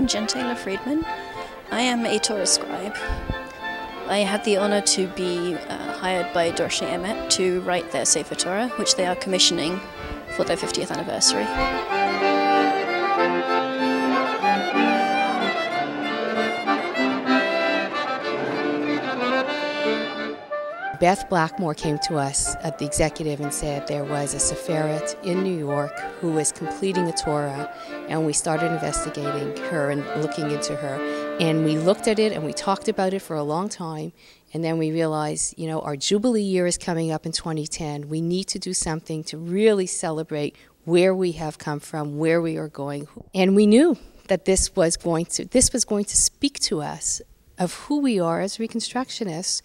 I'm Jen Taylor Friedman. I am a Torah scribe. I had the honor to be hired by Dorshei Emet to write their Sefer Torah, which they are commissioning for their 50th anniversary. Beth Blackmore came to us at the executive and said there was a Seferet in New York who was completing a Torah, and we started investigating her and looking into her. And we looked at it and we talked about it for a long time, and then we realized, you know, our Jubilee year is coming up in 2010. We need to do something to really celebrate where we have come from, where we are going. And we knew that this was going to speak to us of who we are as Reconstructionists,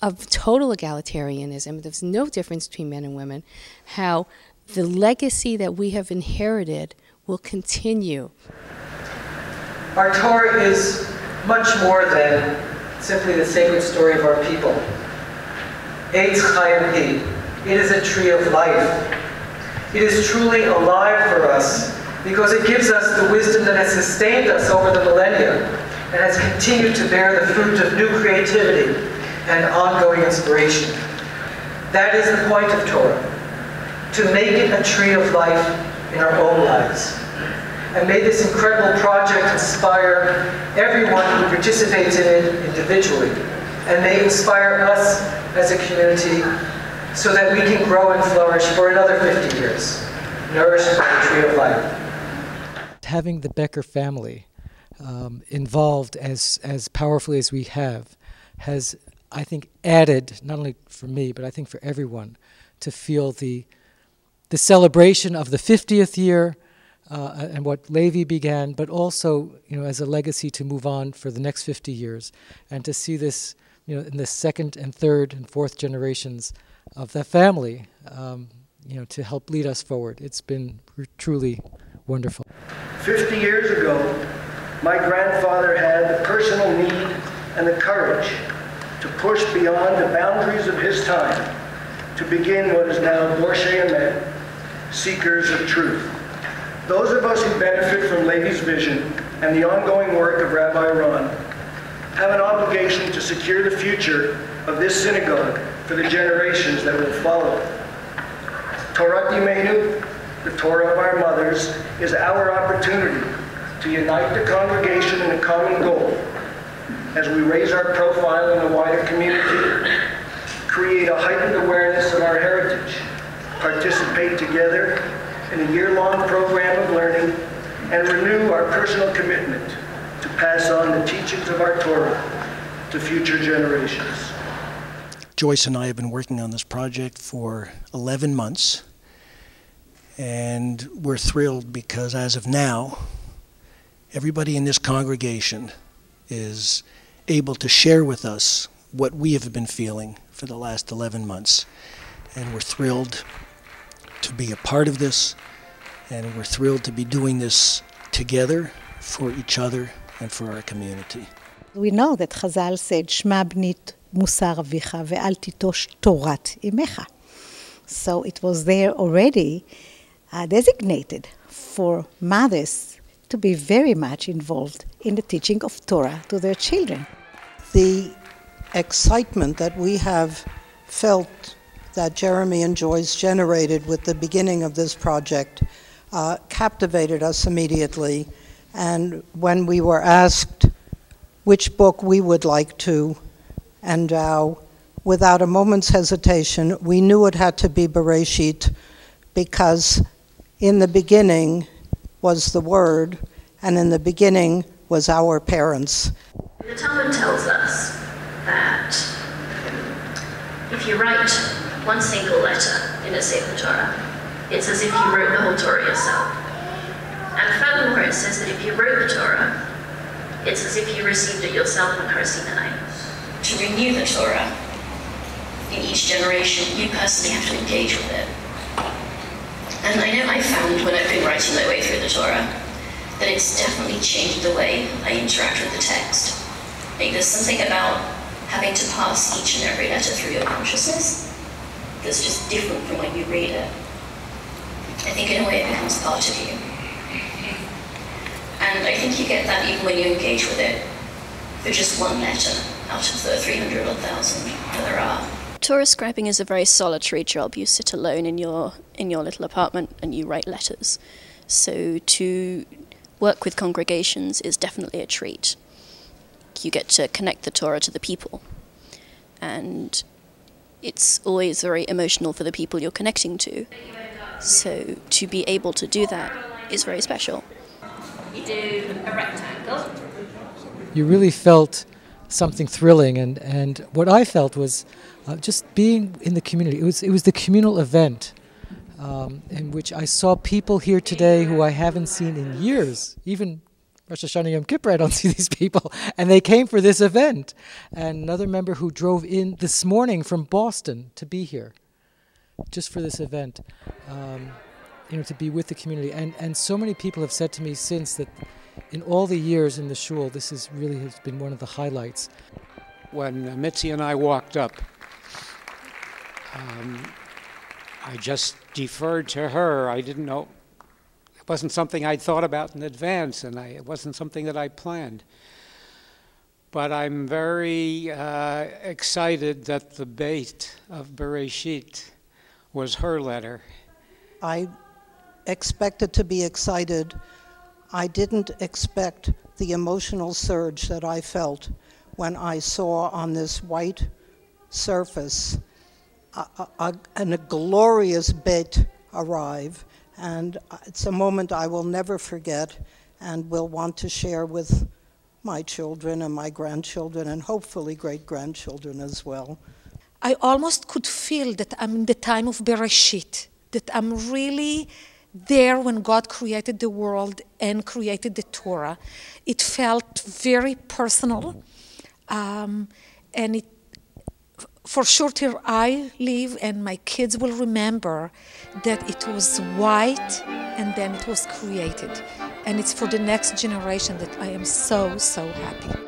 of total egalitarianism. There's no difference between men and women, how the legacy that we have inherited will continue. Our Torah is much more than simply the sacred story of our people. Eitz Chaim Hi. It is a tree of life. It is truly alive for us because it gives us the wisdom that has sustained us over the millennia and has continued to bear the fruit of new creativity and ongoing inspiration. That is the point of Torah, to make it a tree of life in our own lives. And may this incredible project inspire everyone who participates in it individually, and may inspire us as a community so that we can grow and flourish for another 50 years, nourished by the tree of life. Having the Becker family involved as powerfully as we have has, I think, added, not only for me, but I think for everyone, to feel the celebration of the 50th year and what Levi began, but also, you know, as a legacy to move on for the next 50 years, and to see this, you know, in the second and third and fourth generations of that family, you know, to help lead us forward. It's been truly wonderful. 50 years ago, my grandfather had the personal need and the courage to push beyond the boundaries of his time to begin what is now Dorshei Emet, Seekers of Truth. Those of us who benefit from Levi's vision and the ongoing work of Rabbi Ron have an obligation to secure the future of this synagogue for the generations that will follow. Torat IMEINU, the Torah of our mothers, is our opportunity to unite the congregation in a common goal as we raise our profile in the wider community, create a heightened awareness of our heritage, participate together in a year-long program of learning, and renew our personal commitment to pass on the teachings of our Torah to future generations. Joyce and I have been working on this project for 11 months, and we're thrilled because as of now, everybody in this congregation is able to share with us what we have been feeling for the last 11 months. And we're thrilled to be a part of this, and we're thrilled to be doing this together for each other and for our community. We know that Chazal said, Shma bnit musar avicha ve'al titosh torat imecha. So it was there already designated for mothers to be very much involved in the teaching of Torah to their children. The excitement that we have felt that Jeremy and Joyce generated with the beginning of this project captivated us immediately. And when we were asked which book we would like to endow, without a moment's hesitation, we knew it had to be Bereshit, because in the beginning was the Word, and in the beginning was our parents. The Talmud tells us that if you write one single letter in a Sefer Torah, it's as if you wrote the whole Torah yourself. And furthermore, it says that if you wrote the Torah, it's as if you received it yourself on Har Sinai. To renew the Torah in each generation, you personally have to engage with it. And I know I found when I've been writing my way through the Torah that it's definitely changed the way I interact with the text. Like, there's something about having to pass each and every letter through your consciousness that's just different from when you read it. I think in a way it becomes part of you. And And I think you get that even when you engage with it for just one letter out of the 300 or 1,000 that there are. Torah scribing is a very solitary job. You sit alone in your little apartment and you write letters. So to work with congregations is definitely a treat. You get to connect the Torah to the people. And it's always very emotional for the people you're connecting to. So to be able to do that is very special. You do a rectangle. You really felt something thrilling, and what I felt was just being in the community. It was the communal event in which I saw people here today who I haven't seen in years. Even Rosh Hashanah Yom Kippur, I don't see these people, and they came for this event. And another member who drove in this morning from Boston to be here, just for this event, to be with the community. And so many people have said to me since that in all the years in the shul, this has been one of the highlights. When Mitzi and I walked up, I just deferred to her. I didn't know. It wasn't something I'd thought about in advance, and it wasn't something that I planned. But I'm very excited that the Beit of Bereshit was her letter. I expected to be excited. I didn't expect the emotional surge that I felt when I saw on this white surface a glorious Beit arrive. And it's a moment I will never forget and will want to share with my children and my grandchildren and hopefully great-grandchildren as well. I almost could feel that I'm in the time of Bereshit, that I'm really there when God created the world and created the Torah. It felt very personal, and it, for sure here I live and my kids will remember that it was white and then it was created. And it's for the next generation that I am so, so happy.